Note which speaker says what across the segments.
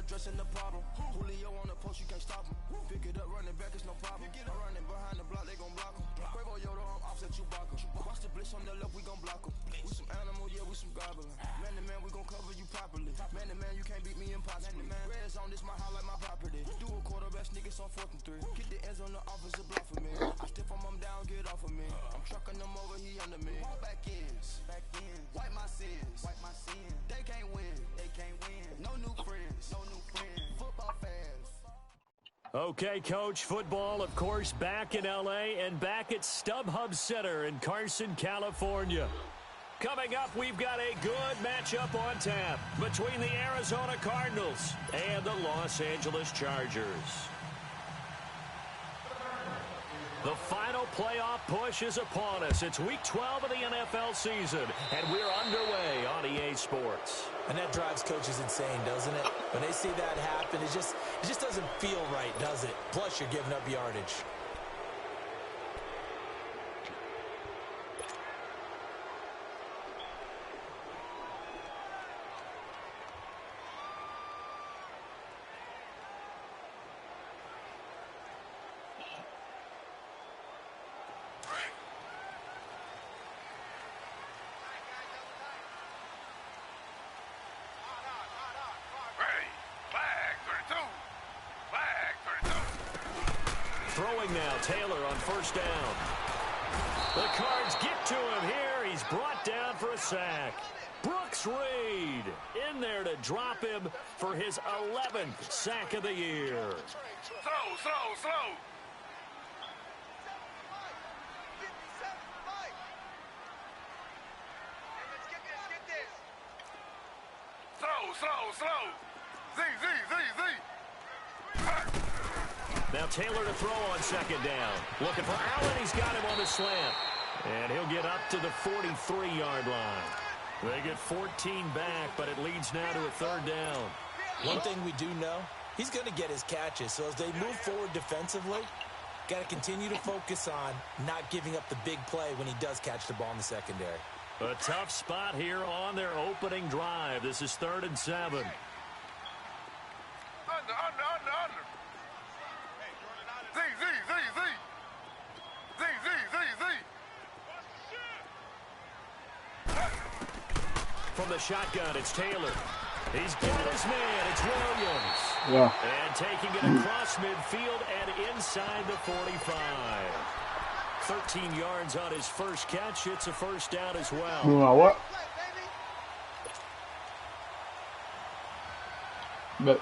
Speaker 1: addressing the problem. Julio on the post, you can't stop him. Pick it up, running back, it's no problem. I'm running behind the block, they gon' block him. Quavo Yoda, I'm offset Chewbacca. Watch the blitz on the left, we gon' block him. We some animal, yeah, we some goblin. Man to man, we gon' cover you properly. Man to man, you can't beat me impossibly. Red zone, this my highlight, my property. Do a quarterback sneak, it's on 4th and 3. Get the ends on the offensive block for me. I stiff him, I'm down, get off of me. I'm trucking them over, he under me. Back ends, wipe my sins, They can't win, No new friends, Football fans.
Speaker 2: Okay, Coach, football, of course, back in L.A. and back at StubHub Center in Carson, California. Coming up, we've got a good matchup on tap between the Arizona Cardinals and the Los Angeles Chargers. The final playoff push is upon us. It's Week 12 of the NFL season, and we're underway on EA Sports.
Speaker 3: And that drives coaches insane, doesn't it? When they see that happen, it just doesn't feel right, does it? Plus, you're giving up yardage.
Speaker 2: Throwing now, Taylor on first down. The Cards get to him here. He's brought down for a sack. Brooks Reed in there to drop him for his 11th sack of the year.
Speaker 4: Slow. Slow. Z.
Speaker 2: Now Taylor to throw on second down. Looking for Allen. He's got him on the slant. And he'll get up to the 43-yard line. They get 14 back, but it leads now to a 3rd down.
Speaker 3: One thing we do know, he's going to get his catches. So as they move forward defensively, got to continue to focus on not giving up the big play when he does catch the ball in the secondary.
Speaker 2: A tough spot here on their opening drive. This is 3rd and 7.
Speaker 4: Under.
Speaker 2: From the shotgun, it's Taylor. He's got his man. It's Williams.
Speaker 5: Yeah.
Speaker 2: And taking it across midfield and inside the 45. 13 yards on his first catch. It's a first down as well.
Speaker 5: You know what? But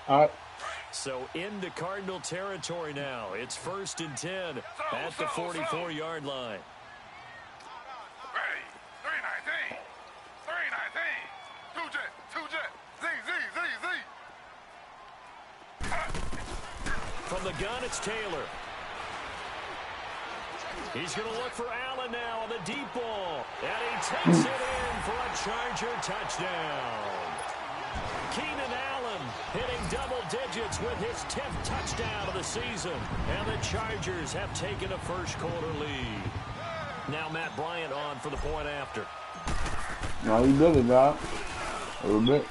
Speaker 5: all right.
Speaker 2: So into Cardinal territory now. It's 1st and 10 at the 44-yard line.
Speaker 4: Ready. 319. 2 jet. Z.
Speaker 2: From the gun, it's Taylor. He's going to look for Allen now on the deep ball. And he takes it in for a Charger touchdown. Keenan Allen hitting double digits with his 10th touchdown of the season. And the Chargers have taken a first-quarter lead. Now Matt Bryant on for the point after.
Speaker 5: No, he did it, Doc. A little bit.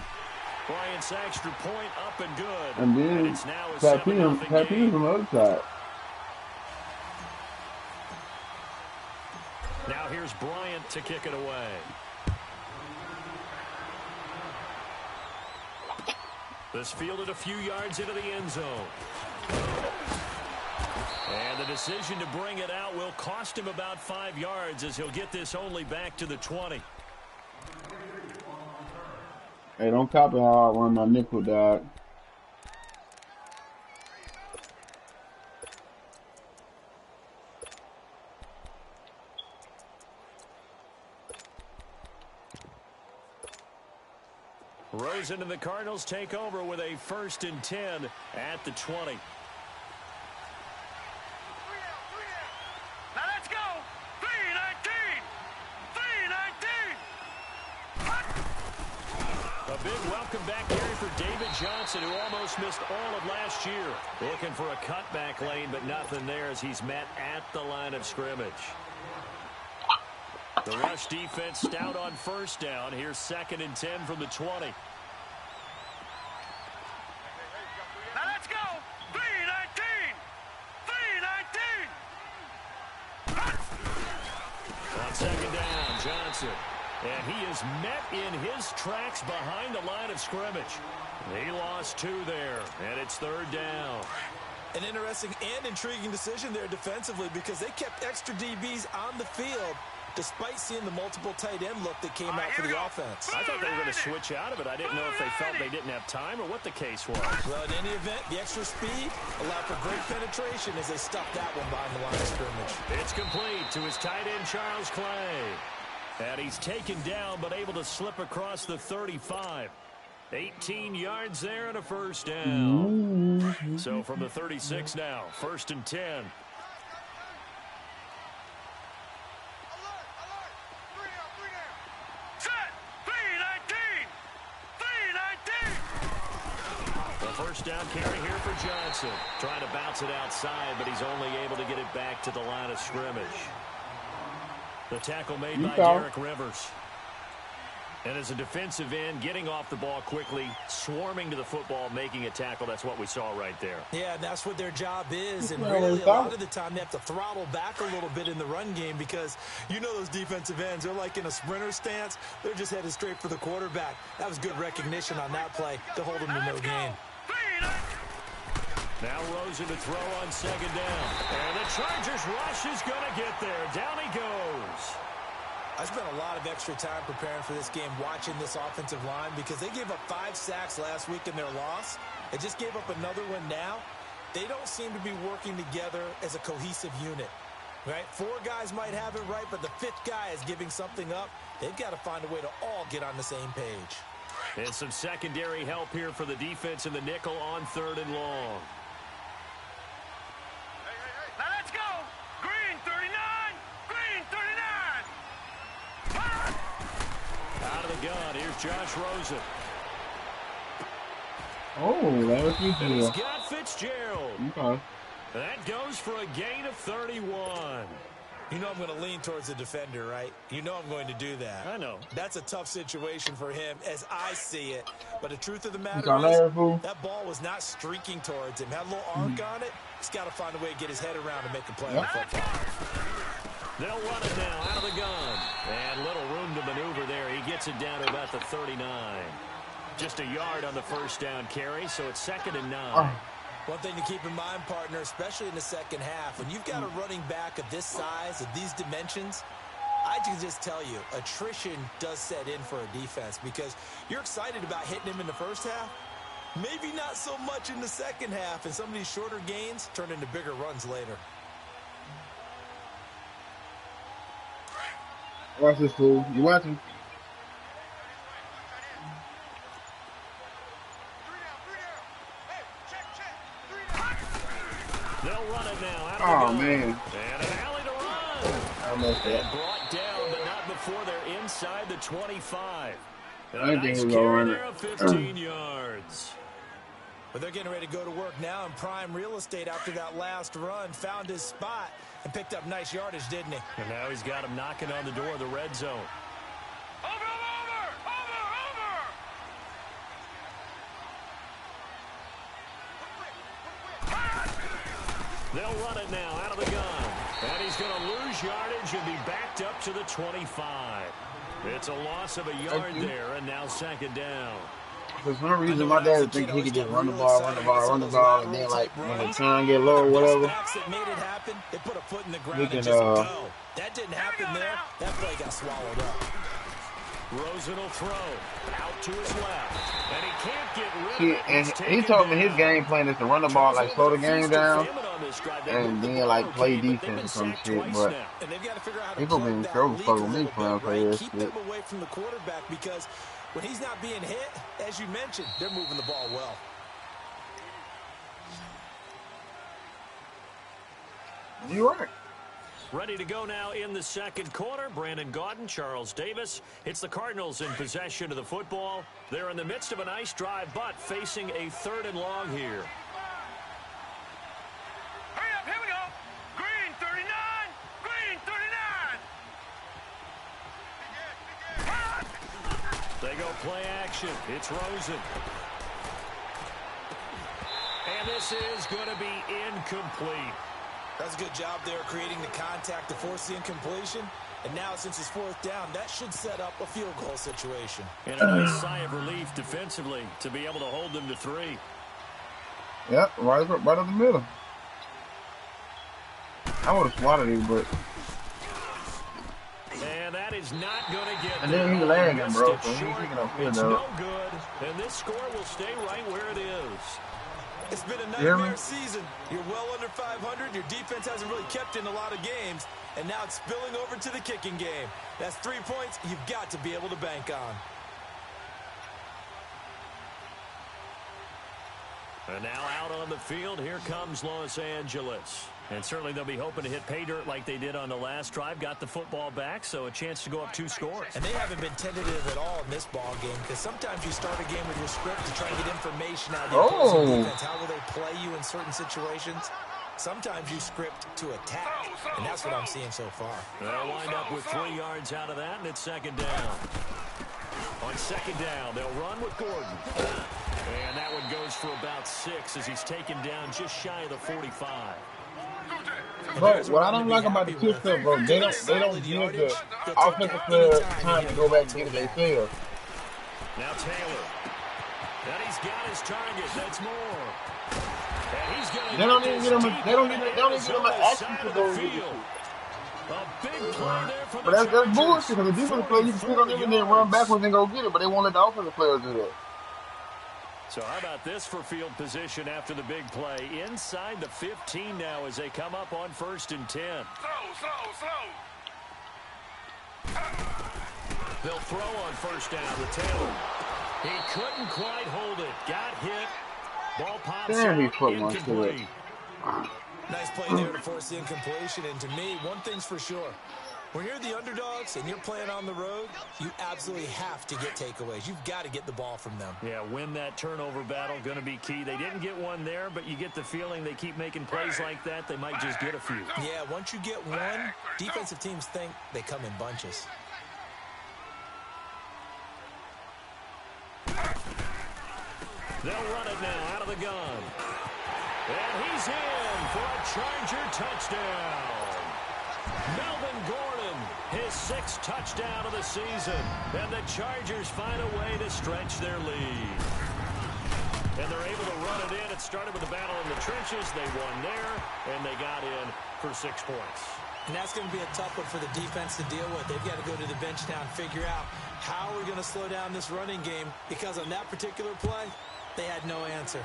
Speaker 2: Bryant's extra point up and good.
Speaker 5: And then
Speaker 2: it's now a
Speaker 5: tap in
Speaker 2: 7-0 game.
Speaker 5: from the other side.
Speaker 2: Now here's Bryant to kick it away. This fielded a few yards into the end zone. And the decision to bring it out will cost him about 5 yards as he'll get this only back to the 20.
Speaker 5: Hey, don't copy how I run my nickel, dog.
Speaker 2: Rosen and the Cardinals take over with a 1st and 10 at the 20.
Speaker 4: Now let's go. 319.
Speaker 2: A big welcome back carry for David Johnson, who almost missed all of last year. Looking for a cutback lane, but nothing there as he's met at the line of scrimmage. The rush defense stout on first down. Here's 2nd and 10 from the 20.
Speaker 4: Now let's go. 3-19. 3-19.
Speaker 2: On 2nd down, Johnson. And he is met in his tracks behind the line of scrimmage. He lost 2 there, and it's 3rd down.
Speaker 3: An interesting and intriguing decision there defensively because they kept extra DBs on the field despite seeing the multiple tight end look that came out for the offense.
Speaker 2: I thought they were going to switch out of it. I didn't know if they felt they didn't have time or what the case was.
Speaker 3: Well, in any event, the extra speed allowed for great penetration as they stuffed that one behind the line of scrimmage.
Speaker 2: It's complete to his tight end, Charles Clay. And he's taken down but able to slip across the 35. 18 yards there and a first down. So from the 36 now, 1st and 10. First down carry here for Johnson. Trying to bounce it outside, but he's only able to get it back to the line of scrimmage. The tackle made by Derek Rivers. And as a defensive end, getting off the ball quickly, swarming to the football, making a tackle. That's what we saw right there.
Speaker 3: Yeah, and that's what their job is. And really, a lot of the time, they have to throttle back a little bit in the run game because you know those defensive ends, they're like in a sprinter stance. They're just headed straight for the quarterback. That was good recognition on that play to hold them to no gain.
Speaker 2: Now Rosen to throw on 2nd down. And the Chargers rush is going to get there. Down he goes.
Speaker 3: I spent a lot of extra time preparing for this game watching this offensive line because they gave up 5 sacks last week in their loss. They just gave up another one now. They don't seem to be working together as a cohesive unit. Right? 4 guys might have it right, but the 5th guy is giving something up. They've got to find a way to all get on the same page.
Speaker 2: And some secondary help here for the defense in the nickel on 3rd and long.
Speaker 4: Now let's go. Green 39. Green 39.
Speaker 2: Out of the gun, here's Josh Rosen.
Speaker 5: Oh, that was
Speaker 2: And he's
Speaker 5: Fitzgerald.
Speaker 2: got Fitzgerald.
Speaker 5: Okay.
Speaker 2: That goes for a gain of 31.
Speaker 3: You know I'm going to lean towards the defender, right? You know I'm going to do that.
Speaker 2: I know.
Speaker 3: That's a tough situation for him as I see it. But the truth of the matter is that ball was not streaking towards him. Had a little arc on it. He's got to find a way to get his head around and make a play on football.
Speaker 2: They'll run it now out of the gun. And little room to maneuver there. He gets it down to about the 39. Just a yard on the first down carry, so it's 2nd and 9.
Speaker 3: One thing to keep in mind, partner, especially in the second half, when you've got a running back of this size, of these dimensions, I can just tell you, attrition does set in for a defense because you're excited about hitting him in the first half. Maybe not so much in the second half, and some of these shorter gains turn into bigger runs later.
Speaker 5: Watch this, fool. You watching?
Speaker 2: They'll run it now out of the
Speaker 5: Oh,
Speaker 2: gun.
Speaker 5: man.
Speaker 2: And an alley to run.
Speaker 5: I messed
Speaker 2: And
Speaker 5: up.
Speaker 2: brought down, but not before they're inside the 25.
Speaker 5: I
Speaker 2: A
Speaker 5: think
Speaker 2: nice
Speaker 5: he was
Speaker 2: carry
Speaker 5: gonna
Speaker 2: there of 15 yards.
Speaker 3: But they're getting ready to go to work now in prime real estate after that last run. Found his spot and picked up nice yardage, didn't he?
Speaker 2: And now he's got him knocking on the door of the red zone.
Speaker 4: Over.
Speaker 2: They'll run it now out of the gun. And he's going to lose yardage and be backed up to the 25. It's a loss of a yard there, and now 2nd down.
Speaker 5: For some reason, my dad think he could just run the ball, and then, like, when the time get low or whatever,
Speaker 3: That made it happen. They put a foot in the ground
Speaker 5: he
Speaker 3: and
Speaker 5: can,
Speaker 3: just go. That didn't happen there. That play got swallowed up.
Speaker 2: Rosen will throw out to his left, and he can't get rid
Speaker 5: see,
Speaker 2: of it.
Speaker 5: and
Speaker 2: It's
Speaker 5: he
Speaker 2: taken
Speaker 5: told me
Speaker 2: down.
Speaker 5: his game plan is to run the ball, like, slow the game down, and then, like, play
Speaker 2: But they've been
Speaker 5: defense or some
Speaker 2: sacked
Speaker 5: shit,
Speaker 2: twice
Speaker 5: but
Speaker 2: now.
Speaker 3: And they've got to figure out how to
Speaker 5: people
Speaker 3: plug
Speaker 5: been
Speaker 3: that
Speaker 5: trouble
Speaker 3: leak a
Speaker 5: fucking me
Speaker 3: little
Speaker 5: playing
Speaker 3: bit,
Speaker 5: for
Speaker 3: right?
Speaker 5: this
Speaker 3: Keep
Speaker 5: shit.
Speaker 3: them away from the quarterback because when he's not being hit, as you mentioned, they're moving the ball well.
Speaker 5: You're right.
Speaker 2: Ready to go now in the 2nd quarter. Brandon Gaudin, Charles Davis. It's the Cardinals in possession of the football. They're in the midst of a nice drive, but facing a 3rd and long here.
Speaker 4: Hurry up, here we go. Green 39. Green 39.
Speaker 2: They go play action. It's Rosen. And this is going to be incomplete.
Speaker 3: That's a good job there creating the contact to force the incompletion. And now, since it's 4th down, that should set up a field goal situation.
Speaker 2: And a nice sigh of relief defensively to be able to hold them to 3.
Speaker 5: Yep, right up the middle. I would have swatted it, but...
Speaker 2: And that is not going to get...
Speaker 5: And then he's lagging, bro, so he's picking up field,
Speaker 2: It's
Speaker 5: though.
Speaker 2: no good, and this score will stay right where it is.
Speaker 3: It's been a nightmare season. You're well under 500. Your defense hasn't really kept in a lot of games. And now it's spilling over to the kicking game. That's 3 points you've got to be able to bank on.
Speaker 2: And now out on the field, here comes Los Angeles. And certainly they'll be hoping to hit pay dirt like they did on the last drive. Got the football back, so a chance to go up 2 scores.
Speaker 3: And they haven't been tentative at all in this ball game, because sometimes you start a game with your script to try and get information out of the opposing defense. How will they play you in certain situations? Sometimes you script to attack, and that's what I'm seeing so far.
Speaker 2: They'll wind up with 3 yards out of that, and it's 2nd down. On 2nd down, they'll run with Gordon. And that one goes for about 6 as he's taken down just shy of the 45.
Speaker 5: Bro, what I don't like about the kick stuff, bro, they don't give the offensive player time to go back and get it themselves.
Speaker 2: Now Taylor. And he's got his target. That's more. And he's going to
Speaker 5: They don't even get him an action to go with it.
Speaker 2: A big play there from
Speaker 5: But that's bullshit, because the defensive player, you can sit on them and then run backwards and go get it, but they won't let the offensive players do that.
Speaker 2: So how about this for field position after the big play? Inside the 15 now as they come up on 1st and 10. They'll throw on 1st down to Taylor. He couldn't quite hold it. Got hit. Ball pops out. Incomplete.
Speaker 3: Nice play there to force the incompletion. And to me, one thing's for sure. When you're the underdogs and you're playing on the road, you absolutely have to get takeaways. You've got to get the ball from them.
Speaker 2: Yeah, win that turnover battle, going to be key. They didn't get one there, but you get the feeling they keep making plays like that, they might just get a few.
Speaker 3: Yeah, once you get one, defensive teams think they come in bunches.
Speaker 2: They'll run it now out of the gun. And he's in for a Charger touchdown. Melvin Gordon, his 6th touchdown of the season. And the Chargers find a way to stretch their lead. And they're able to run it in. It started with a battle in the trenches. They won there, and they got in for 6 points.
Speaker 3: And that's going to be a tough one for the defense to deal with. They've got to go to the bench now and figure out how we're going to slow down this running game, because on that particular play, they had no answer.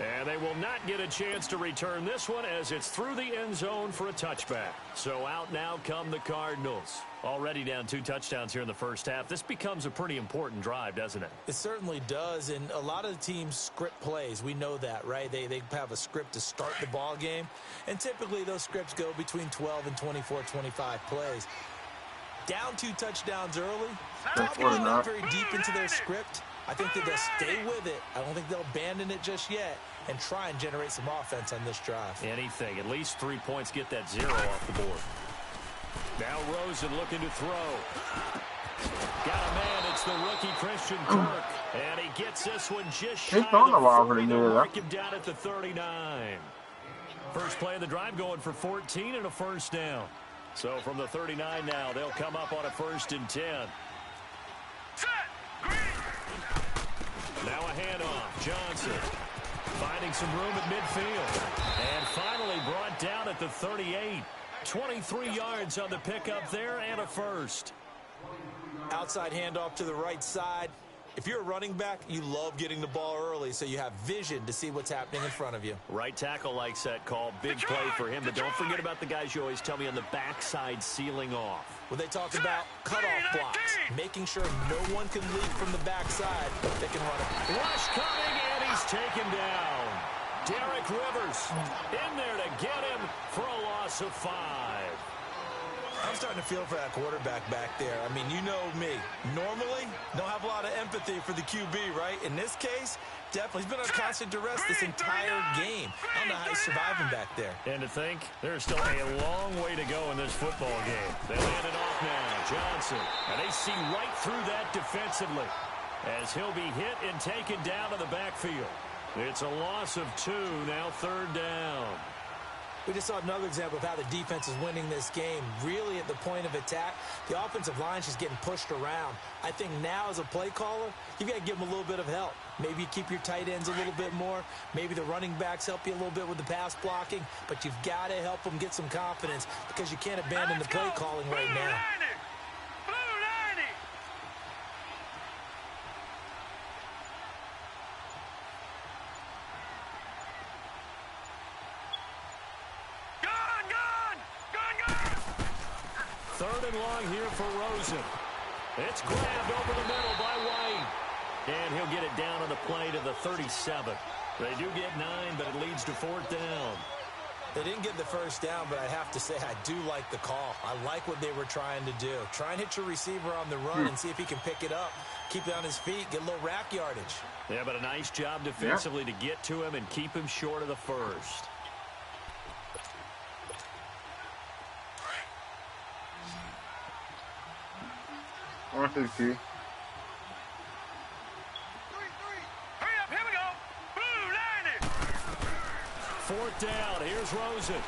Speaker 2: And they will not get a chance to return this one as it's through the end zone for a touchback. So out now come the Cardinals. Already down 2 touchdowns here in the first half. This becomes a pretty important drive, doesn't it?
Speaker 3: It certainly does, and a lot of the teams script plays. We know that, right? They have a script to start the ball game, and typically those scripts go between 12 and 24, 25 plays. Down 2 touchdowns early, probably not very deep into their script. I think that they'll stay with it. I don't think they'll abandon it just yet and try and generate some offense on this drive.
Speaker 2: Anything. At least 3 points. Get that 0 off the board. Now Rosen looking to throw. Got a man. It's the rookie Christian Kirk. And he gets this one just shy of the 40 to mark him down at the 39. First play of the drive going for 14 and a 1st down. So from the 39 now, they'll come up on a 1st and 10. Now a handoff. Johnson finding some room at midfield. And finally brought down at the 38. 23 yards on the pickup there and a 1st.
Speaker 3: Outside handoff to the right side. If you're a running back, you love getting the ball early so you have vision to see what's happening in front of you.
Speaker 2: Right tackle likes that call. Big play for him. But don't forget about the guys you always tell me on the backside sealing off.
Speaker 3: When they talk about cutoff blocks, making sure no one can leak from the backside, they can run it.
Speaker 2: Rush coming, and he's taken down. Derek Rivers in there to get him for a loss of 5.
Speaker 3: I'm starting to feel for that quarterback back there. I mean, you know me. Normally, don't have a lot of empathy for the QB, right? In this case, definitely. He's been on constant duress this entire game. I don't know how he's surviving back there.
Speaker 2: And to think, there's still a long way to go in this football game. They land it off now, Johnson. And they see right through that defensively as he'll be hit and taken down to the backfield. It's a loss of 2, now 3rd down.
Speaker 3: We just saw another example of how the defense is winning this game. Really at the point of attack, the offensive line is just getting pushed around. I think now as a play caller, you've got to give them a little bit of help. Maybe you keep your tight ends a little bit more. Maybe the running backs help you a little bit with the pass blocking. But you've got to help them get some confidence because you can't abandon the play calling right now.
Speaker 2: Third and long here for Rosen. It's grabbed over the middle by White. And he'll get it down on the play to the 37. They do get 9, but it leads to 4th down.
Speaker 3: They didn't get the first down, but I have to say I do like the call. I like what they were trying to do. Try and hit your receiver on the run and see if he can pick it up. Keep it on his feet, get a little rack yardage.
Speaker 2: Yeah, but a nice job defensively to get to him and keep him short of the first.
Speaker 5: Hurry up, here
Speaker 4: we go. Blue line it.
Speaker 2: 4th down. Here's Rosen.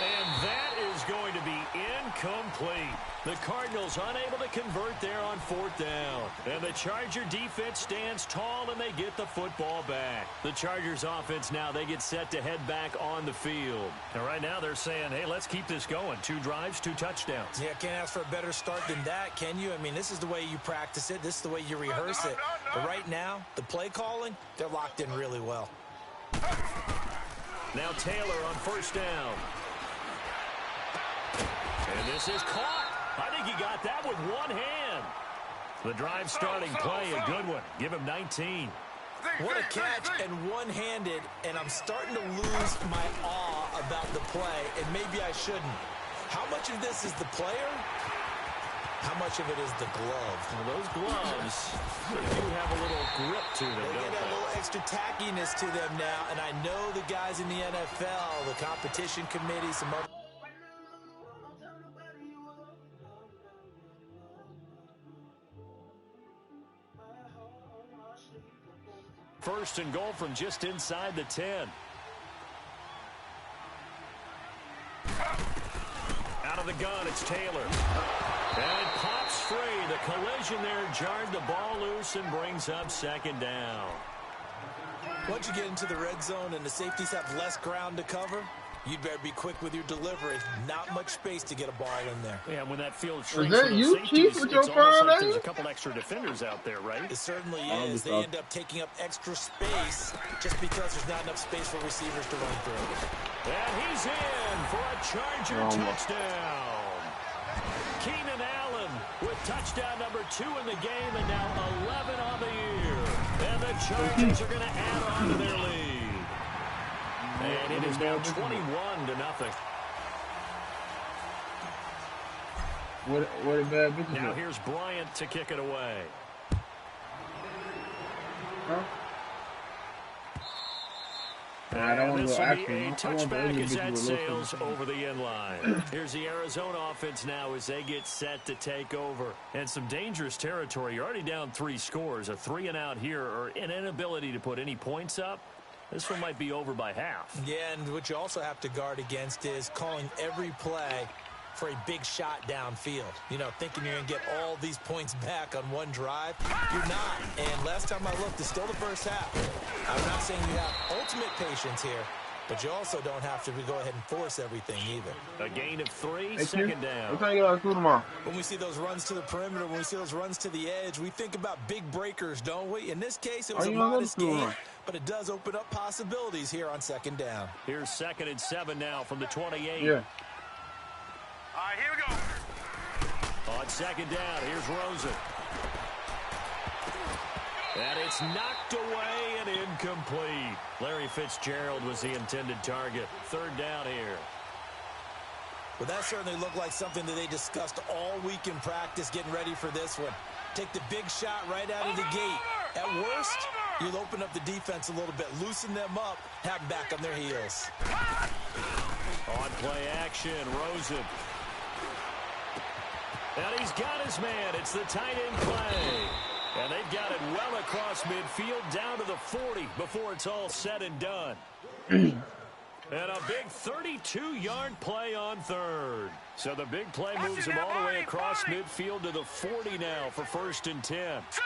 Speaker 2: And that is going to be incomplete. The Cardinals unable to convert there on 4th down. And the Charger defense stands tall and they get the football back. The Chargers offense now, they get set to head back on the field. And right now they're saying, hey, let's keep this going. 2 drives, 2 touchdowns.
Speaker 3: Yeah, can't ask for a better start than that, can you? I mean, this is the way you practice it. This is the way you rehearse it. But right now, the play calling, they're locked in really well.
Speaker 2: Now Taylor on 1st down. And this is caught. I think he got that with one hand. The drive starting play, a good one. Give him 19.
Speaker 3: What a catch and one-handed, and I'm starting to lose my awe about the play, and maybe I shouldn't. How much of this is the player? How much of it is the glove?
Speaker 2: Well, those gloves, they do have a little grip to them,
Speaker 3: they
Speaker 2: don't
Speaker 3: get a
Speaker 2: they?
Speaker 3: little extra tackiness to them now, and I know the guys in the NFL, the competition committee, some other...
Speaker 2: First and goal from just inside the 10. Out of the gun, it's Taylor. And it pops free. The collision there jarred the ball loose and brings up 2nd down.
Speaker 3: Once you get into the red zone and the safeties have less ground to cover, you'd better be quick with your delivery. Not much space to get a ball in there.
Speaker 2: Yeah, when that field shrinks
Speaker 5: that
Speaker 2: for those
Speaker 5: you,
Speaker 2: safeties,
Speaker 5: Chief, with your
Speaker 2: it's almost
Speaker 5: phone,
Speaker 2: like
Speaker 5: eh?
Speaker 2: there's a couple extra defenders out there, right?
Speaker 3: It certainly is. They end up taking up extra space just because there's not enough space for receivers to run through.
Speaker 2: And he's in for a Charger touchdown. Keenan Allen with touchdown number 2 in the game and now 11 on the year. And the Chargers are going to add on to their lead. And it is now 21-0.
Speaker 5: What a bad business.
Speaker 2: Now here's Bryant to kick it away.
Speaker 5: Huh? I don't want to go action.
Speaker 2: A touchback as that sails over the end line. Here's the Arizona offense now as they get set to take over. And some dangerous territory. You're already down 3 scores. A 3-and-out here or an inability to put any points up. This one might be over by half.
Speaker 3: Yeah, and what you also have to guard against is calling every play for a big shot downfield. You know, thinking you're going to get all these points back on one drive. You're not. And last time I looked, it's still the first half. I'm not saying you have ultimate patience here, but you also don't have to go ahead and force everything either.
Speaker 2: A gain of 3, 2nd down.
Speaker 5: What time you got to do tomorrow?
Speaker 3: When we see those runs to the perimeter, when we see those runs to the edge, we think about big breakers, don't we? In this case, it was a modest gain, but it does open up possibilities here on 2nd down.
Speaker 2: Here's 2nd and 7 now from the 28.
Speaker 5: Yeah.
Speaker 4: All right, here we go.
Speaker 2: On 2nd down, here's Rosen. And it's knocked away and incomplete. Larry Fitzgerald was the intended target. 3rd down here.
Speaker 3: Well, that certainly looked like something that they discussed all week in practice getting ready for this one. Take the big shot right out of the gate. At worst, you'll open up the defense a little bit, loosen them up, have them back on their heels.
Speaker 2: On play action, Rosen. And he's got his man. It's the tight end play. And they've got it well across midfield down to the 40 before it's all said and done. And a big 32-yard play on third. So the big play moves him all the way across midfield to the 40 now for 1st and 10.
Speaker 4: Set.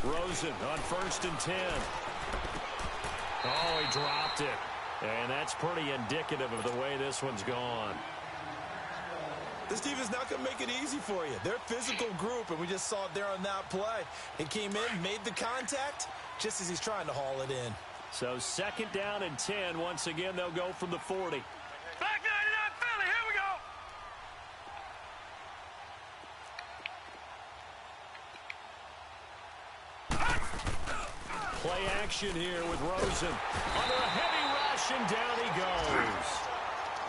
Speaker 4: 3-19.
Speaker 2: Rosen on 1st and 10. Oh, he dropped it. And that's pretty indicative of the way this one's gone.
Speaker 3: This team is not going to make it easy for you. They're a physical group, and we just saw it there on that play. He came in, made the contact, just as he's trying to haul it in.
Speaker 2: So 2nd down and 10. Once again, they'll go from the 40.
Speaker 4: Back 99 Philly. Here we go.
Speaker 2: Play action here with Rosen. Under a heavy rush, and down he goes.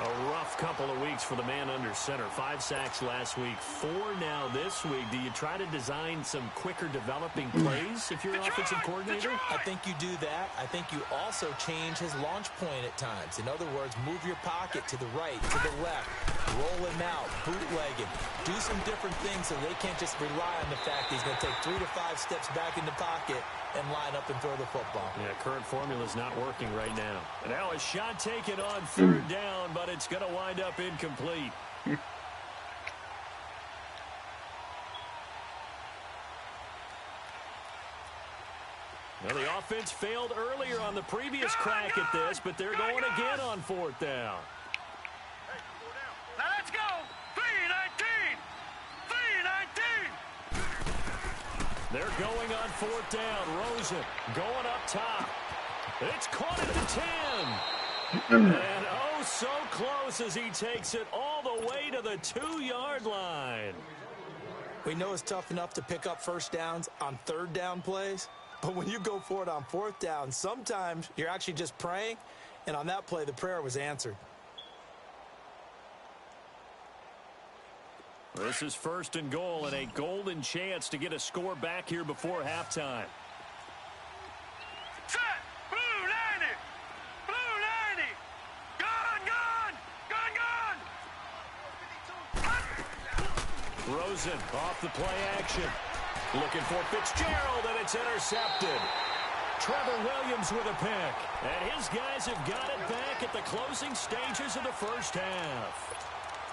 Speaker 2: A rough couple of weeks for the man under center. 5 sacks last week, 4 now this week. Do you try to design some quicker developing plays if you're an offensive coordinator?
Speaker 3: I think you do that. I think you also change his launch point at times. In other words, move your pocket to the right, to the left, roll him out, bootleg him. Do some different things so they can't just rely on the fact he's going to take 3 to 5 steps back in the pocket and line up and throw the football.
Speaker 2: Yeah, current formula's not working right now. And now a shot taken on 3rd down, but it's going to wind up incomplete. Well, the offense failed earlier on the previous crack at this, but they're going again on 4th down.
Speaker 4: Now let's go. 3-19. 3-19.
Speaker 2: They're going on 4th down. Rosen going up top. It's caught at the 10. And oh, so close as he takes it all the way to the 2-yard line.
Speaker 3: We know it's tough enough to pick up 1st downs on 3rd down plays, but when you go for it on 4th down, sometimes you're actually just praying, and on that play, the prayer was answered.
Speaker 2: This is 1st and goal and a golden chance to get a score back here before halftime.
Speaker 4: Set. Blue 90. Blue 90. Gone.
Speaker 2: Rosen off the play action. Looking for Fitzgerald, and it's intercepted. Trevor Williams with a pick. And his guys have got it back at the closing stages of the 1st half.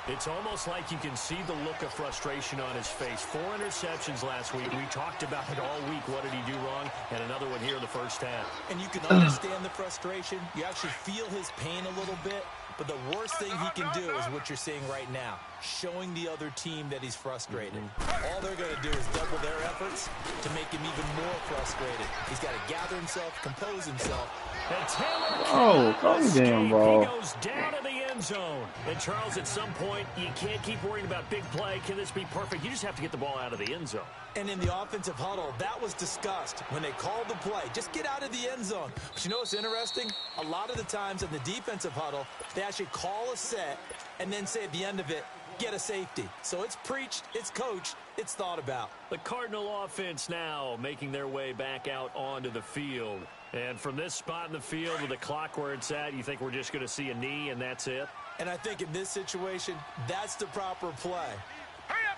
Speaker 2: It's almost like you can see the look of frustration on his face. 4 interceptions last week. We talked about it all week. What did he do wrong? And another one here in the 1st half.
Speaker 3: And you can understand the frustration. You actually feel his pain a little bit. But the worst thing he can do is what you're seeing right now, showing the other team that he's frustrated. All they're going to do is double their efforts to make him even more frustrated. He's got to gather himself, compose himself.
Speaker 2: And Taylor
Speaker 5: throw the damn ball.
Speaker 2: He goes down to the end zone. And Charles, at some point, you can't keep worrying about big play. Can this be perfect? You just have to get the ball out of the end zone.
Speaker 3: And in the offensive huddle, that was discussed when they called the play. Just get out of the end zone. But you know what's interesting? A lot of the times in the defensive huddle, they actually call a set and then say at the end of it, get a safety. So it's preached, it's coached, it's thought about.
Speaker 2: The Cardinal offense now making their way back out onto the field. And from this spot in the field with the clock where it's at, you think we're just going to see a knee and that's it?
Speaker 3: And I think in this situation, that's the proper play.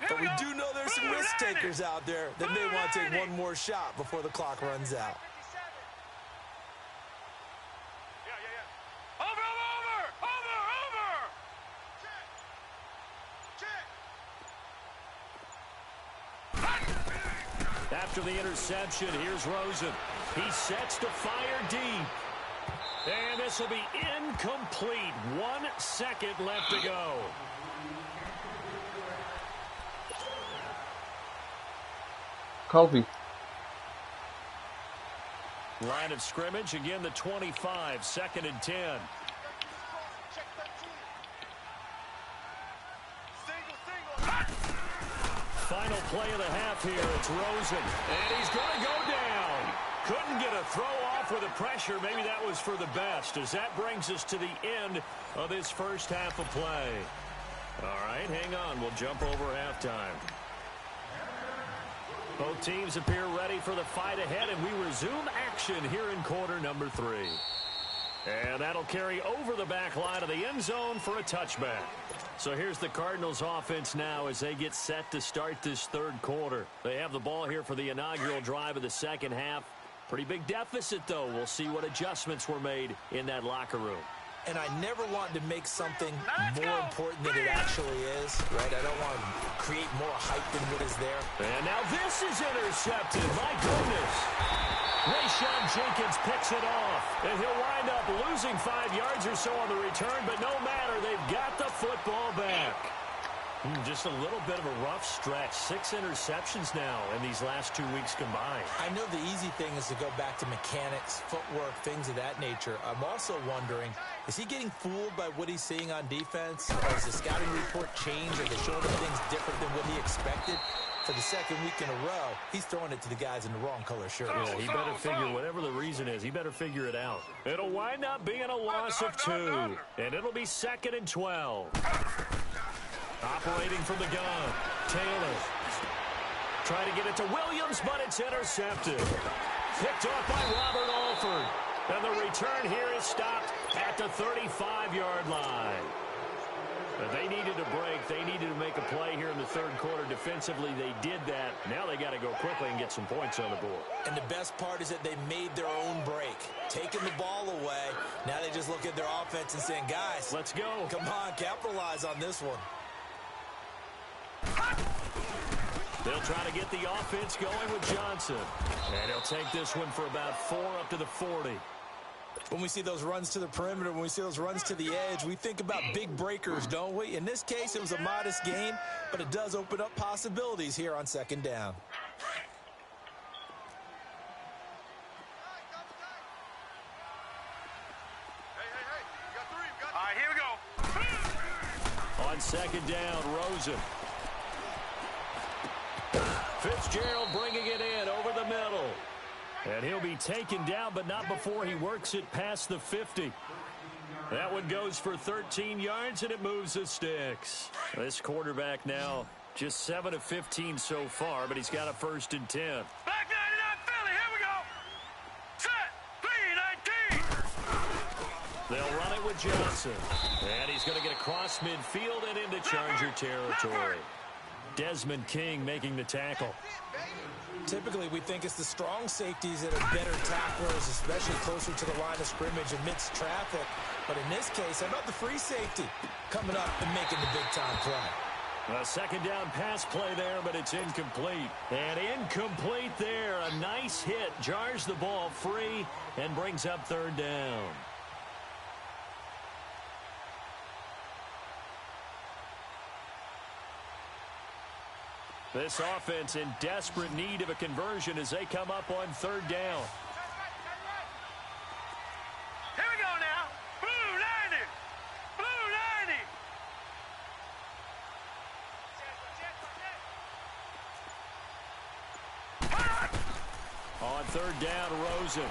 Speaker 3: But we do know there's some risk takers out there that may want to take one more shot before the clock runs out.
Speaker 2: After the interception, here's Rosen. He sets to fire deep. And this will be incomplete. 1 second left to go.
Speaker 5: Kobe.
Speaker 2: Line of scrimmage, again the 25, 2nd and 10. Final play of the half here. It's Rosen. And he's going to go down. Couldn't get a throw off with the pressure. Maybe that was for the best, as that brings us to the end of this first half of play. All right, hang on. We'll jump over halftime. Both teams appear ready for the fight ahead, and we resume action here in quarter number 3. And that'll carry over the back line of the end zone for a touchback. So here's the Cardinals offense now as they get set to start this third quarter. They have the ball here for the inaugural drive of the second half. Pretty big deficit, though. We'll see what adjustments were made in that locker room.
Speaker 3: And I never want to make something more important than it actually is, right? I don't want to create more hype than what is there.
Speaker 2: And now this is intercepted. My goodness. Rayshon Jenkins picks it off. And he'll wind up losing 5 yards or so on the return, but no matter, they've got the football back. Just a little bit of a rough stretch. 6 interceptions now in these last 2 weeks combined.
Speaker 3: I know the easy thing is to go back to mechanics, footwork, things of that nature. I'm also wondering, is he getting fooled by what he's seeing on defense? Or has the scouting report changed? Are they showing him things different than what he expected? For the second week in a row, he's throwing it to the guys in the wrong color shirts.
Speaker 2: Yeah, he better figure, whatever the reason is, he better figure it out. It'll wind up being a loss of 2. And it'll be 2nd and 12. Operating from the gun, Taylor. Trying to get it to Williams, but it's intercepted. Picked off by Robert Alford. And the return here is stopped at the 35-yard line. They needed a break. They needed to make a play here in the third quarter. Defensively, they did that. Now they got to go quickly and get some points on the board.
Speaker 3: And the best part is that they made their own break. Taking the ball away. Now they just look at their offense and saying, guys,
Speaker 2: let's go.
Speaker 3: Come on, capitalize on this one.
Speaker 2: They'll try to get the offense going with Johnson. And he'll take this one for about 4 up to the 40.
Speaker 3: When we see those runs to the perimeter, when we see those runs to the edge, we think about big breakers, don't we? In this case, it was a modest gain, but it does open up possibilities here on second down.
Speaker 4: All right, here we go.
Speaker 2: On second down, Rosen. Fitzgerald bringing it in over the middle. And he'll be taken down, but not before he works it past the 50. That one goes for 13 yards, and it moves the sticks. This quarterback now just 7 of 15 so far, but he's got a 1st and 10.
Speaker 4: Back 99 Philly, here we go. Set, 3-19.
Speaker 2: They'll run it with Johnson. And he's going to get across midfield and into Charger territory. Desmond King making the tackle.
Speaker 3: Typically, we think it's the strong safeties that are better tacklers, especially closer to the line of scrimmage amidst traffic. But in this case, how about the free safety coming up and making the big-time play?
Speaker 2: A second down pass play there, but it's incomplete. And incomplete there. A nice hit. Jars the ball free and brings up 3rd down. This offense in desperate need of a conversion as they come up on 3rd down.
Speaker 4: Here we go now. Blue 90. Blue 90.
Speaker 2: On 3rd down, Rosen.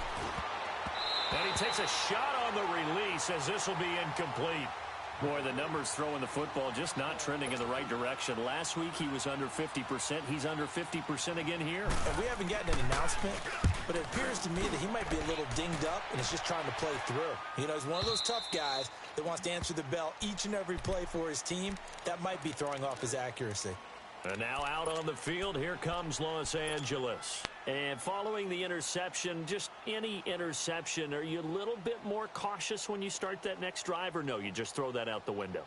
Speaker 2: And he takes a shot on the release as this will be incomplete. Boy, the numbers throwing the football just not trending in the right direction. Last week he was under 50%. He's under 50% again here.
Speaker 3: And we haven't gotten an announcement, but it appears to me that he might be a little dinged up and is just trying to play through. You know, he's one of those tough guys that wants to answer the bell each and every play for his team. That might be throwing off his accuracy.
Speaker 2: And now out on the field, here comes Los Angeles. And following the interception, just any interception, are you a little bit more cautious when you start that next drive, or no, you just throw that out the window?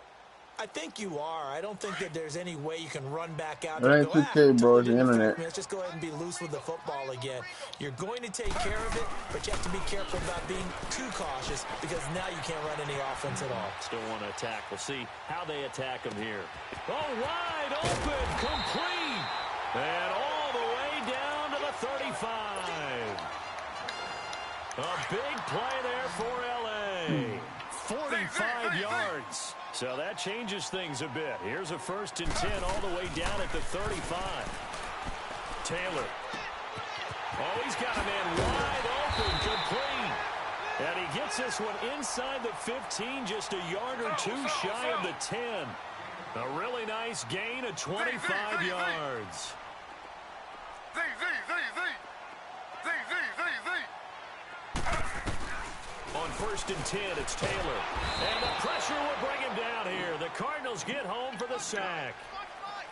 Speaker 3: I think you are. I don't think that there's any way you can run back out.
Speaker 5: It ain't 2K, bro. It's the internet.
Speaker 3: Let's just go ahead and be loose with the football again. You're going to take care of it, but you have to be careful about being too cautious because now you can't run any offense at all.
Speaker 2: Still want to attack. We'll see how they attack him here. Oh, wide open, complete, and all the way down to the 35. A big play there for L.A. 45 yards. So that changes things a bit. Here's a 1st and 10 all the way down at the 35. Taylor. Oh, he's got a man wide complete. And he gets this one inside the 15, just a yard or two shy of the 10. A really nice gain of 25 yards. On 1st and 10, it's Taylor. And the pressure will bring him down here. The Cardinals get home for the sack.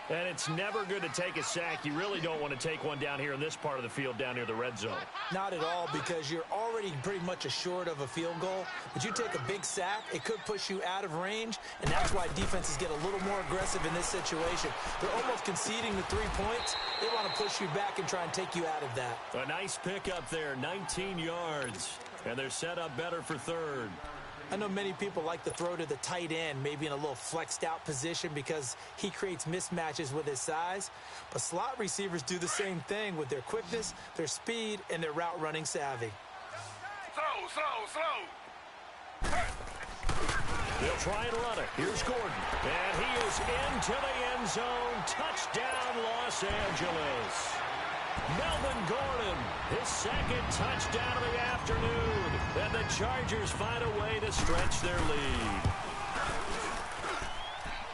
Speaker 2: And it's never good to take a sack. You really don't want to take one down here in this part of the field down near the red zone.
Speaker 3: Not at all, because you're already pretty much assured of a field goal. But you take a big sack, it could push you out of range, and that's why defenses get a little more aggressive in this situation. They're almost conceding the 3 points. They want to push you back and try and take you out of that.
Speaker 2: A nice pickup there, 19 yards. And they're set up better for third.
Speaker 3: I know many people like to throw to the tight end, maybe in a little flexed out position because he creates mismatches with his size. But slot receivers do the same thing with their quickness, their speed, and their route running savvy.
Speaker 4: Slow.
Speaker 2: They'll try and run it. Here's Gordon. And he is into the end zone. Touchdown, Los Angeles. Melvin Gordon, his second touchdown of the afternoon. And the Chargers find a way to stretch their lead.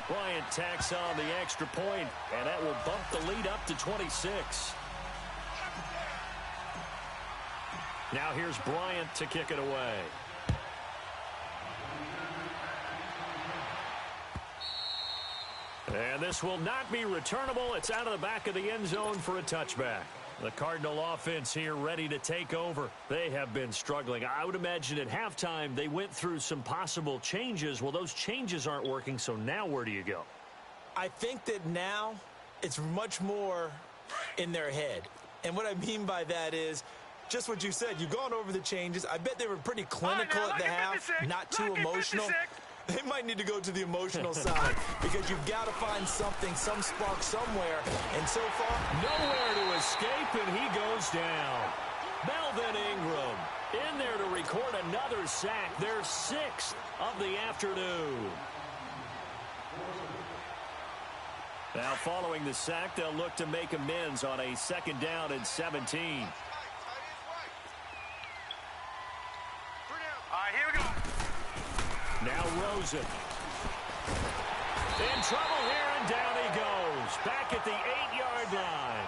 Speaker 2: Bryant tacks on the extra point, and that will bump the lead up to 26. Now here's Bryant to kick it away. And this will not be returnable. It's out of the back of the end zone for a touchback. The Cardinal offense here ready to take over. They have been struggling. I would imagine at halftime they went through some possible changes. Well, those changes aren't working, so now where do you go?
Speaker 3: I think that now it's much more in their head. And what I mean by that is just what you said. You've gone over the changes. I bet they were pretty clinical at the half, not too emotional. They might need to go to the emotional side because you've got to find something, some spark somewhere. And so far,
Speaker 2: nowhere to escape, and he goes down. Melvin Ingram in there to record another sack, their 6th of the afternoon. Now following the sack, they'll look to make amends on a 2nd down and 17.
Speaker 4: All right, here we go.
Speaker 2: Now Rosen. In trouble here, and down he goes. Back at the 8-yard line.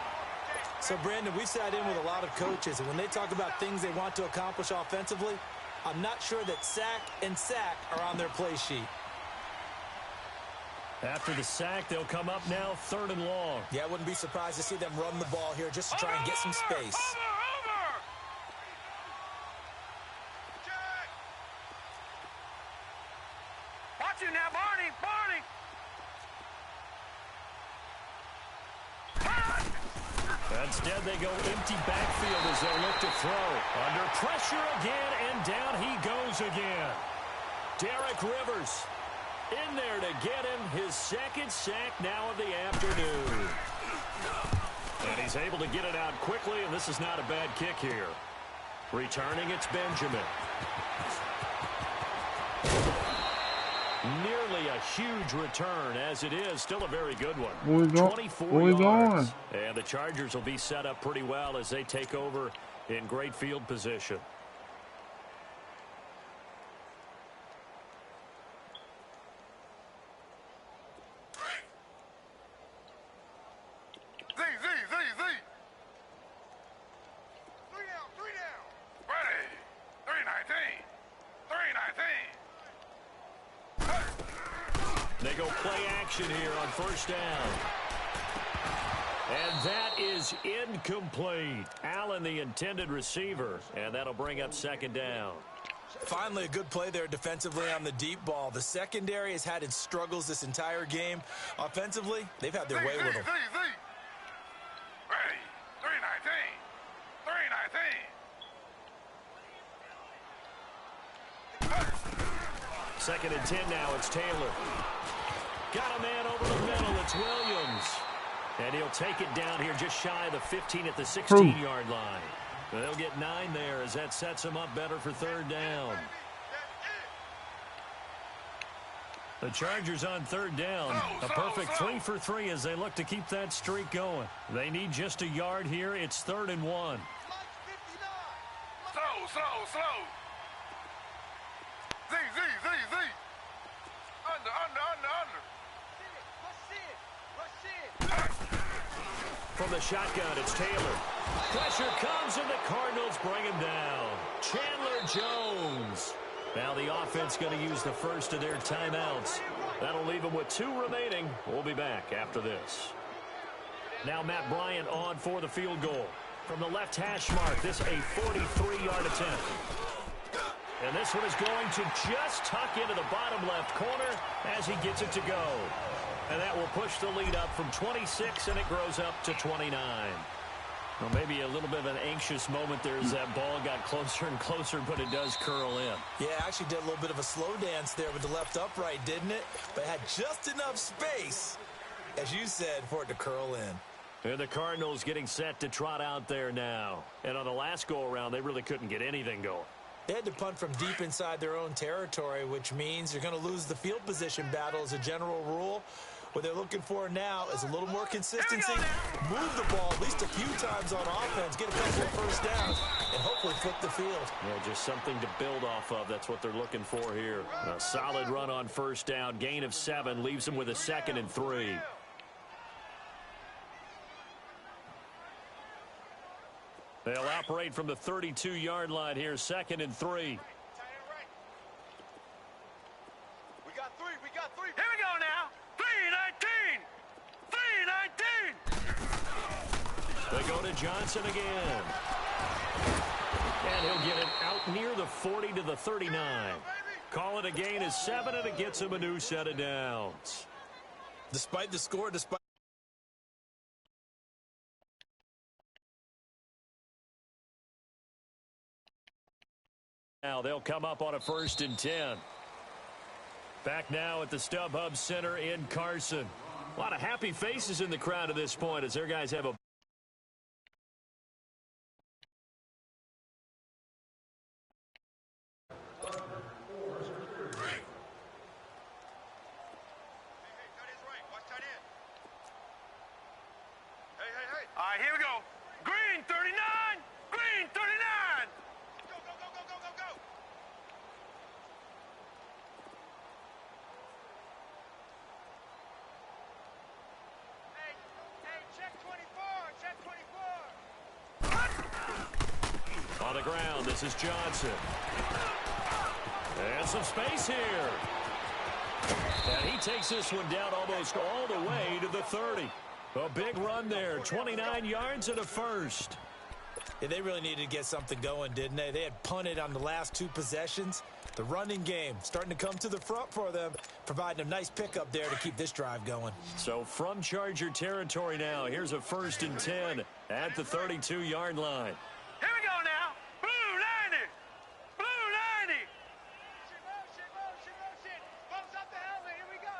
Speaker 3: So, Brandon, we've sat in with a lot of coaches, and when they talk about things they want to accomplish offensively, I'm not sure that sack and sack are on their play sheet.
Speaker 2: After the sack, they'll come up now 3rd and long.
Speaker 3: Yeah, I wouldn't be surprised to see them run the ball here just to try and get some space.
Speaker 4: Watch you now, Barney.
Speaker 2: Instead, they go empty backfield as they look to throw. Under pressure again, and down he goes again. Derek Rivers in there to get him his 2nd sack now of the afternoon. And he's able to get it out quickly, and this is not a bad kick here. Returning, it's Benjamin. Nearly a huge return, as it is still a very good one. 24 yards. And the Chargers will be set up pretty well as they take over in great field position.
Speaker 4: Z. 3 down. Ready. 3-19.
Speaker 2: They go play action here on 1st down. And that is incomplete. Allen, the intended receiver, and that'll bring up 2nd down.
Speaker 3: Finally, a good play there defensively on the deep ball. The secondary has had its struggles this entire game. Offensively, they've had their way with them.
Speaker 4: Ready. 3-19.
Speaker 2: 2nd and 10 now. It's Taylor. Got a man over the middle. It's Williams. And he'll take it down here just shy of the 15 at the 16-yard line. They'll get 9 there as that sets them up better for 3rd down. The Chargers on 3rd down. A perfect 3 for 3 as they look to keep that streak going. They need just a yard here. It's 3rd and 1.
Speaker 4: Slow. Z. Under.
Speaker 2: From the shotgun, it's Taylor. Pressure comes, and the Cardinals bring him down. Chandler Jones. Now the offense going to use the first of their timeouts. That'll leave them with 2 remaining. We'll be back after this. Now Matt Bryant on for the field goal. From the left hash mark, this a 43-yard attempt. And this one is going to just tuck into the bottom left corner as he gets it to go. And that will push the lead up from 26, and it grows up to 29. Well, maybe a little bit of an anxious moment there as that ball got closer and closer, but it does curl in.
Speaker 3: Yeah, actually did a little bit of a slow dance there with the left upright, didn't it? But had just enough space, as you said, for it to curl in.
Speaker 2: And the Cardinals getting set to trot out there now. And on the last go-around, they really couldn't get anything going.
Speaker 3: They had to punt from deep inside their own territory, which means you're going to lose the field position battle as a general rule. What they're looking for now is a little more consistency, move the ball at least a few times on offense, get a couple of first downs, and hopefully flip the field.
Speaker 2: Yeah, just something to build off of. That's what they're looking for here. A solid run on first down, gain of 7, leaves them with a 2nd and 3. They'll operate from the 32-yard line here, 2nd and 3.
Speaker 4: We got three. Here we go now. 3-19.
Speaker 2: They go to Johnson again. And he'll get it out near the 40 to the 39. Call it a gain of 7, and it gets him a new set of downs.
Speaker 3: Despite the score,
Speaker 2: Now they'll come up on a 1st and 10. Back now at the StubHub Center in Carson. A lot of happy faces in the crowd at this point as their guys have a
Speaker 4: All right, here we go. Green 39. Green 39. Go. Hey, check 24.
Speaker 2: on the ground. This is Johnson. And some space here. And he takes this one down almost all the way to the 30. A big run there, 29 yards and a first.
Speaker 3: Yeah, they really needed to get something going, didn't they? They had punted on the last 2 possessions. The running game starting to come to the front for them, providing a nice pickup there to keep this drive going.
Speaker 2: So from Charger territory now, here's a 1st and 10 at the 32-yard line.
Speaker 4: Here we go now. Blue 90. Blue 90. Motion. Bumps up the helmet. Here we go.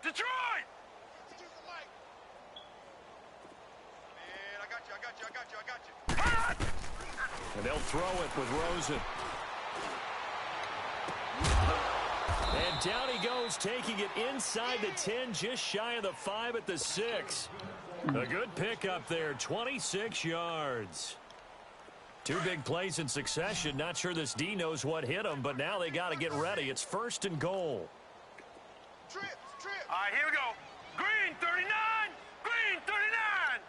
Speaker 4: Detroit. Man, I got you.
Speaker 2: And they'll throw it with Rosen. And down he goes, taking it inside the 10, just shy of the 5 at the 6. A good pickup there, 26 yards. 2 big plays in succession. Not sure this D knows what hit him, but now they got to get ready. It's 1st and goal.
Speaker 4: Trip. All right, here we go. Green 39. Green 39.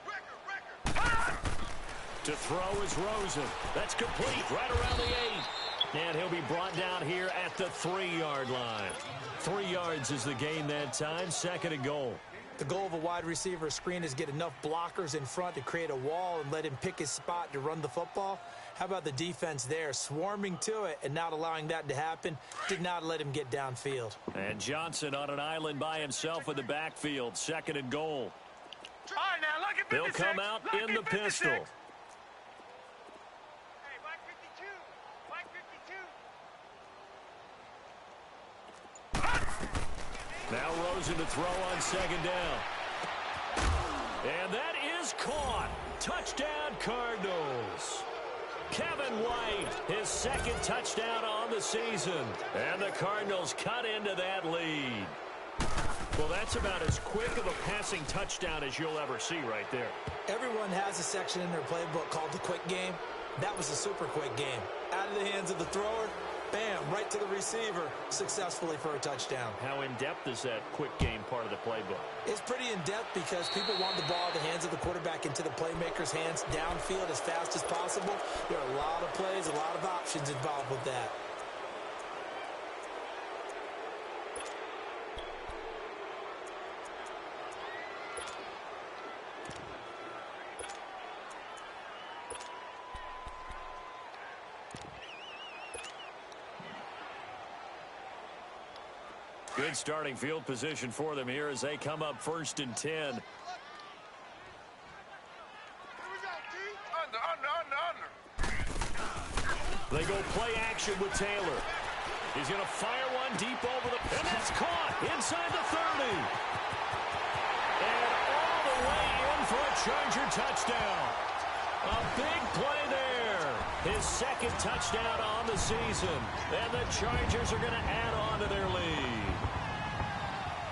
Speaker 4: Record.
Speaker 2: To throw is Rosen. That's complete right around the 8. And he'll be brought down here at the 3-yard line. 3 yards is the gain that time, 2nd and goal.
Speaker 3: The goal of a wide receiver screen is get enough blockers in front to create a wall and let him pick his spot to run the football. How about the defense there, swarming to it and not allowing that to happen? Did not let him get downfield.
Speaker 2: And Johnson on an island by himself in the backfield, 2nd and goal.
Speaker 4: All right, now look at 56.
Speaker 2: They'll come out in the pistol.
Speaker 4: Hey, Mike 52. Mike 52.
Speaker 2: Now Rosen to throw on 2nd down. And that is caught. Touchdown, Cardinals. Kevin White, his 2nd touchdown on the season. And the Cardinals cut into that lead. Well, that's about as quick of a passing touchdown as you'll ever see right there.
Speaker 3: Everyone has a section in their playbook called the quick game. That was a super quick game. Out of the hands of the thrower, bam, right to the receiver, successfully for a touchdown.
Speaker 2: How in-depth is that quick game part of the playbook?
Speaker 3: It's pretty in-depth because people want the ball in the hands of the quarterback into the playmaker's hands downfield as fast as possible. There are a lot of plays, a lot of options involved with that.
Speaker 2: Good starting field position for them here as they come up 1st and 10. They go play action with Taylor. He's going to fire one deep over the... And that's caught inside the 30. And all the way in for a Charger touchdown. A big play there. His second touchdown on the season. And the Chargers are going to add on to their lead.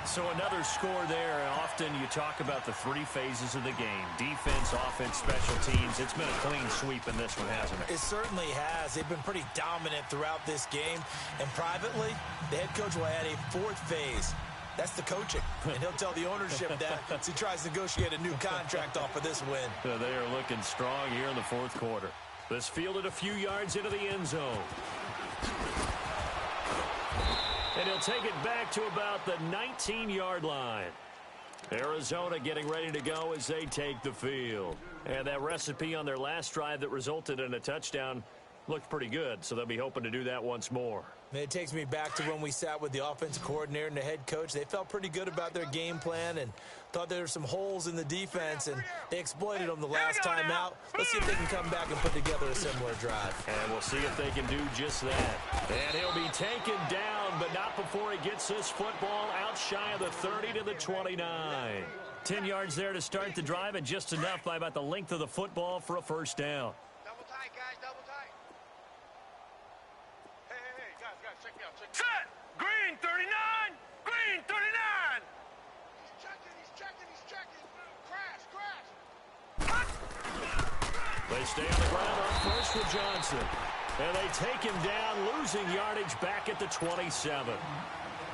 Speaker 2: So another score there. Often you talk about the 3 phases of the game. Defense, offense, special teams. It's been a clean sweep in this one, hasn't it?
Speaker 3: It certainly has. They've been pretty dominant throughout this game. And privately, the head coach will add a 4th phase. That's the coaching. And he'll tell the ownership that as he tries to negotiate a new contract off of this win.
Speaker 2: They are looking strong here in the 4th quarter. This fielded a few yards into the end zone. And he'll take it back to about the 19-yard line. Arizona getting ready to go as they take the field. And that recipe on their last drive that resulted in a touchdown looked pretty good, so they'll be hoping to do that once more.
Speaker 3: It takes me back to when we sat with the offensive coordinator and the head coach. They felt pretty good about their game plan and thought there were some holes in the defense, and they exploited them the last time out. Let's see if they can come back and put together a similar drive.
Speaker 2: And we'll see if they can do just that. And he'll be taken down, but not before he gets this football out shy of the 30 to the 29. 10 yards there to start the drive, and just enough by about the length of the football for a first down.
Speaker 4: Double tight, guys, double tight. Hey, guys, check me out. Set! Green 39! Green 39! He's checking. Crash!
Speaker 2: They stay on the ground on first with Johnson. And they take him down, losing yardage back at the 27.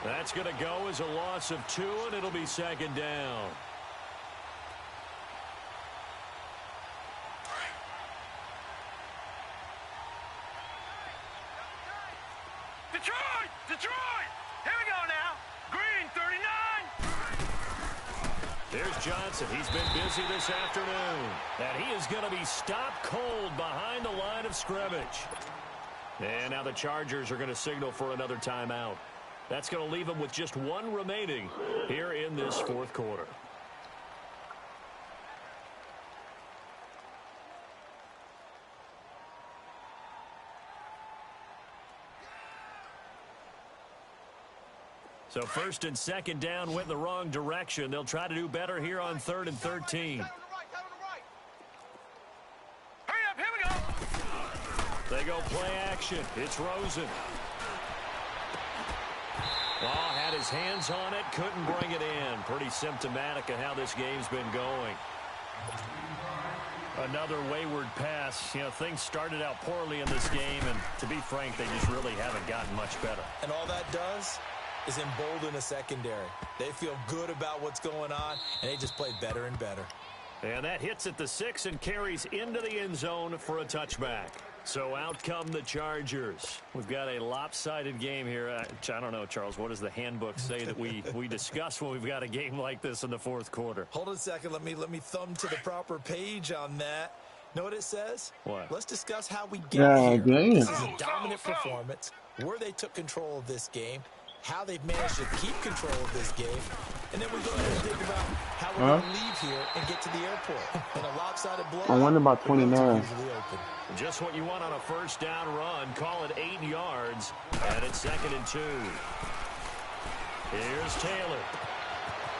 Speaker 2: That's going to go as a loss of 2, and it'll be 2nd down.
Speaker 4: Detroit! Here we go now. Green 39.
Speaker 2: Here's Johnson. He's been busy this afternoon. And he is going to be stopped cold behind the line of scrimmage. And now the Chargers are going to signal for another timeout. That's going to leave them with just 1 remaining here in this 4th quarter. So 1st and 2nd down went in the wrong direction. They'll try to do better here on 3rd and 13.
Speaker 4: Hurry up, here we go.
Speaker 2: They go play action. It's Rosen. Oh, had his hands on it, couldn't bring it in. Pretty symptomatic of how this game's been going. Another wayward pass. You know, things started out poorly in this game, and to be frank, they just really haven't gotten much better.
Speaker 3: And all that does is embolden a secondary. They feel good about what's going on, and they just play better and better.
Speaker 2: And that hits at the 6 and carries into the end zone for a touchback. So out come the Chargers. We've got a lopsided game here. I don't know, Charles, what does the handbook say that we discuss when we've got a game like this in the 4th quarter?
Speaker 3: Hold on a second. Let me thumb to the proper page on that. Know what it says?
Speaker 2: What?
Speaker 3: Let's discuss how we get here.
Speaker 5: Damn.
Speaker 3: This is a dominant performance, where they took control of this game, how they've managed to keep control of this game, and then we go ahead and think about how we're going to leave here and get to the airport. In a lopsided blow.
Speaker 5: I wonder about 29.
Speaker 2: Just what you want on a first down run. Call it 8 yards, and it's 2nd and 2. Here's Taylor.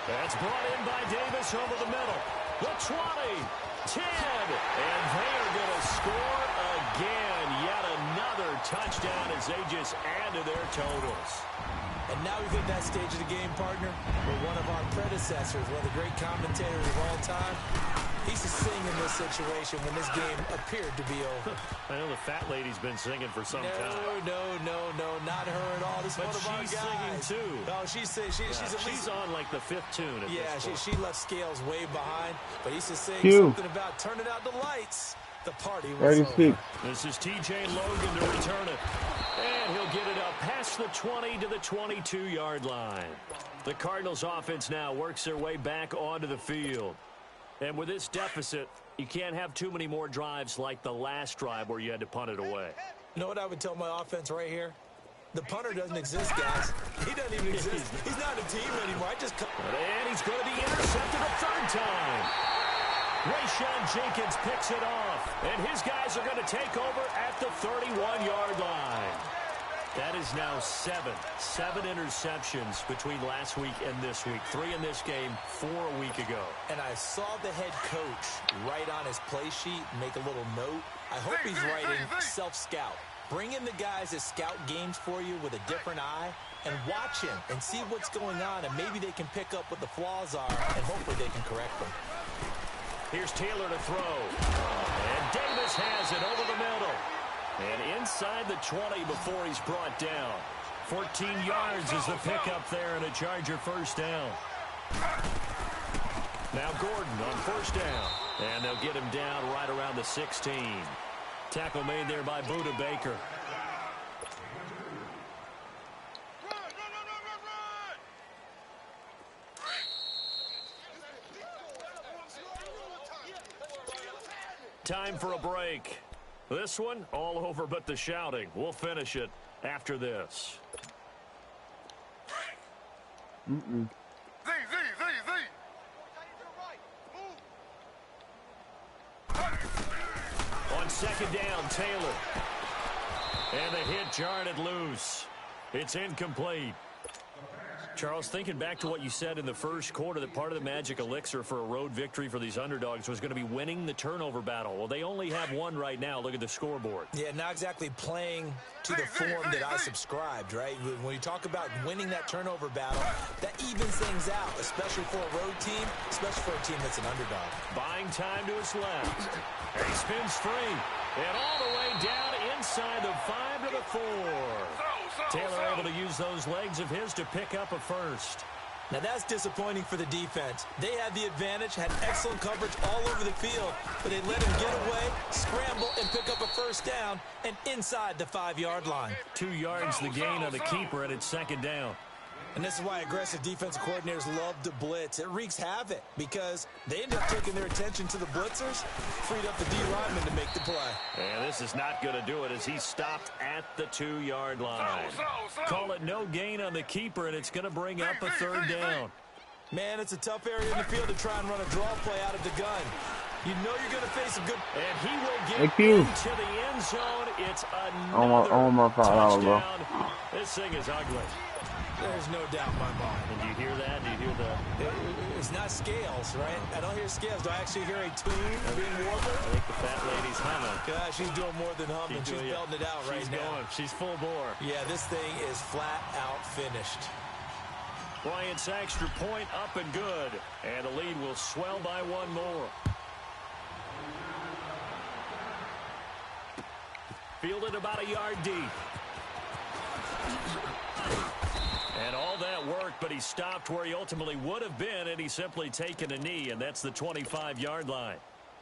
Speaker 2: That's brought in by Davis over the middle. The 20, 10, and they are going to score again. Yet another touchdown as they just add to their totals.
Speaker 3: And now we've hit that stage of the game, partner, where one of our predecessors, one of the great commentators of all time, he's to sing in this situation when this game appeared to be over.
Speaker 2: I know the fat lady's been singing for some time.
Speaker 3: No, not her at all. This is one of our guys.
Speaker 2: She's singing too.
Speaker 3: Oh, she's
Speaker 2: on like the 5th tune at this point.
Speaker 3: she left Scales way behind, but he's just saying something about turning out the lights. The party was over.
Speaker 2: This is TJ Logan to return it. And he'll get it up past the 20 to the 22-yard line. The Cardinals offense now works their way back onto the field. And with this deficit, you can't have too many more drives like the last drive where you had to punt it away.
Speaker 3: You know what I would tell my offense right here? The punter doesn't exist, guys. He doesn't even exist. He's not a team anymore.
Speaker 2: And he's going to be intercepted a third time. Rayshon Jenkins picks it off, and his guys are going to take over at the 31-yard line. That is now 7 interceptions between last week and this week. 3 in this game, 4 a week ago.
Speaker 3: And I saw the head coach write on his play sheet, make a little note. I hope he's writing self-scout. Bring in the guys that scout games for you with a different eye and watch him and see what's going on, and maybe they can pick up what the flaws are, and hopefully they can correct them.
Speaker 2: Here's Taylor to throw. And Davis has it over the middle. And inside the 20 before he's brought down. 14 yards is the pickup there and a Charger first down. Now Gordon on first down. And they'll get him down right around the 16. Tackle made there by Buda Baker. Time for a break. This one, all over but the shouting. We'll finish it after this.
Speaker 4: Z.
Speaker 2: On second down, Taylor. And the hit jarred it loose. It's incomplete. Charles, thinking back to what you said in the first quarter, that part of the magic elixir for a road victory for these underdogs was going to be winning the turnover battle. Well, they only have one right now. Look at the scoreboard.
Speaker 3: Yeah, not exactly playing to the form that I subscribed, right? When you talk about winning that turnover battle, that evens things out, especially for a road team, especially for a team that's an underdog.
Speaker 2: Buying time to his left. And he spins free. And all the way down inside the 5 to the 4. Taylor able to use those legs of his to pick up a first.
Speaker 3: Now that's disappointing for the defense. They had the advantage, had excellent coverage all over the field, but they let him get away, scramble, and pick up a first down, and inside the 5-yard line.
Speaker 2: 2 yards the gain on the keeper, and it's second down.
Speaker 3: And this is why aggressive defensive coordinators love to blitz. It wreaks havoc because they end up taking their attention to the blitzers, freed up the D lineman to make the play.
Speaker 2: And this is not going to do it as he's stopped at the 2-yard line. Call it no gain on the keeper, and it's going to bring up a third down.
Speaker 3: Man, it's a tough area in the field to try and run a draw play out of the gun. You know you're going to face a good...
Speaker 2: And he will get into the end zone. It's another touchdown. This thing is ugly.
Speaker 3: There's no doubt in my mind.
Speaker 2: And do you hear that? Do you hear that?
Speaker 3: It's not scales, right? I don't hear scales. Do I actually hear a tune being warbled?
Speaker 2: I think the fat lady's humming.
Speaker 3: God, she's doing more than humming. She's belting it out right now.
Speaker 2: She's full bore.
Speaker 3: Yeah, this thing is flat out finished.
Speaker 2: Bryant's extra point up and good. And the lead will swell by one more. Fielded about a yard deep. And all that work, but he stopped where he ultimately would have been, and he's simply taken a knee, and that's the 25-yard line.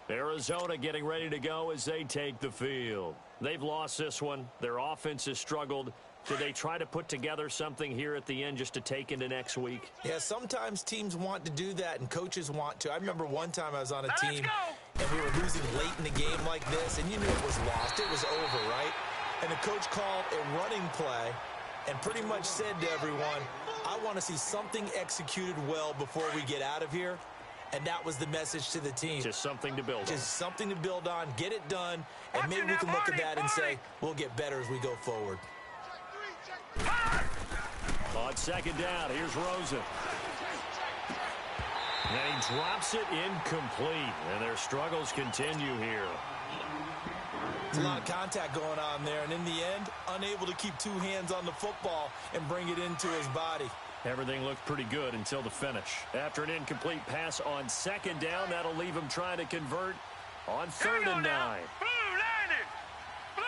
Speaker 2: Arizona getting ready to go as they take the field. They've lost this one. Their offense has struggled. Do they try to put together something here at the end just to take into next week?
Speaker 3: Yeah, sometimes teams want to do that, and coaches want to. I remember one time I was on a team, and we were losing late in the game like this, and you knew it was lost. It was over, right? And the coach called a running play and pretty much said to everyone, I want to see something executed well before we get out of here. And that was the message to the team.
Speaker 2: Just something to build on.
Speaker 3: Just something to build on, get it done, and maybe we can look at that and say, we'll get better as we go forward.
Speaker 2: On second down, here's Rosen. And he drops it incomplete, and their struggles continue here.
Speaker 3: It's a lot of contact going on there, and in the end, unable to keep two hands on the football and bring it into his body.
Speaker 2: Everything looked pretty good until the finish. After an incomplete pass on second down, that'll leave him trying to convert on 3rd and 9.
Speaker 4: Blue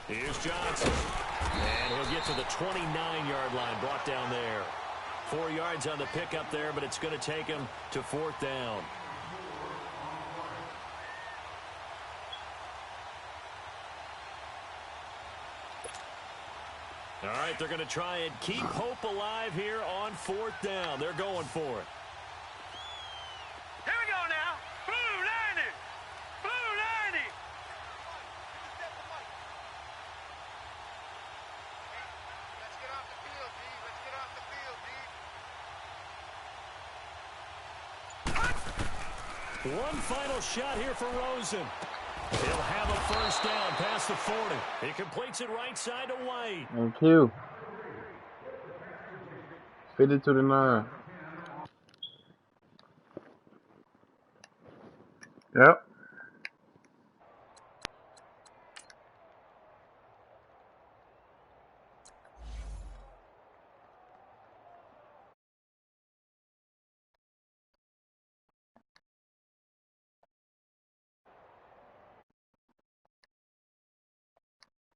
Speaker 4: 90!
Speaker 2: Here's Johnson. And he'll get to the 29-yard line, brought down there. 4 yards on the pickup there, but it's going to take him to 4th down. All right, they're going to try and keep hope alive here on 4th down. They're going for it.
Speaker 4: Here we go now. Blue 90! Blue 90! Let's get off the field, D. Let's get off the field, D.
Speaker 2: One final shot here for Rosen. He'll have a first down past the 40. He completes it right side to White.
Speaker 5: Thank you. 50-9. Yep.